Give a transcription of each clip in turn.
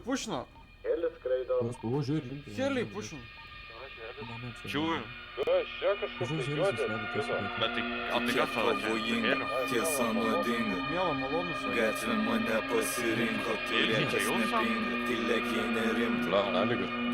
Пушно. Helis skraido. О, žiūri. Heliai pušino. Čiūju. Čia kažkokia juodė. Bet tai, o tai kas tavo pavojinga, tiesa nuodinga. Miela, malonus. Gatvė mane pasirinko, tylėkis nepinga, tylėk jei nerimta.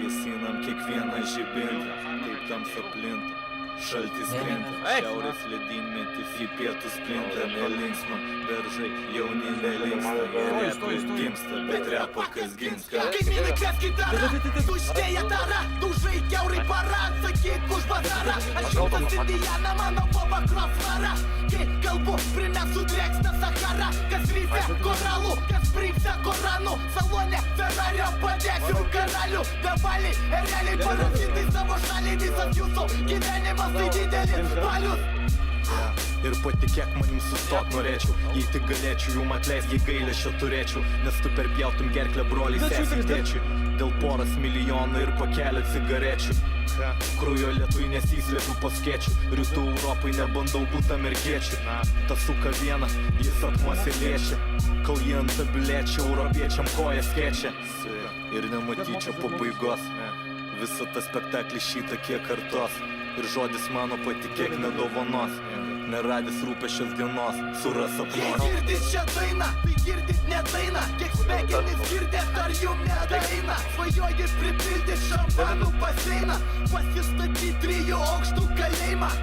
Gesinam kiekvieną žibintą, taip tamsa plinta. Šaltis krinta, šiaurės ledynmetis į pietus plinta. Nelinksma, beržai jauni nelinksta. Repai gimsta, bet repo kas ginska. Kaimynai kres gitarą, tuštėja tara, dužai kiaurai para, atsakyk už bazarą. Aš šiltas Indiana, mano boba krosvara. Kai kalbu, prinesu drėksną Saharą. Kas ryse koralų, kas prypse Koranų. Salone Ferrario padėsiu karalių. Bevaliai, ereliai, parazitai savo šaliai. Visas jūsų gyvenimas tai didelis balius. Ir patikėk manim sustot norėčiau, jei tik galėčiau jum atleist, jei gailesčio turėčiau. Nes tu perpjautum gerklę broliai sesiai tėčiui. Dėl poras milijonų ir pakelio cigarečių. Kraujo lietui nesislėpiu po skėčių. Rytų Europai nebandau būt amerikiečių. Ta suka viena, jis atmosė liečia. Kol jie ant tabilėčia, europiečiam koja skečia. Ir nematyčia pabaigos. Visą tą spektaklį šitą kiek kartos. Ir žodis mano patikėk nedovanos. Neradis rūpesčios dienos, suras sapnuos. Jei girdit šią dainą, tai girdit ne dainą. Kiek smegenis girdėt, ar jum nedaina. Svajojit pripildyt šampanų baseiną, pasistatyt 3 aukštų kalėjimą.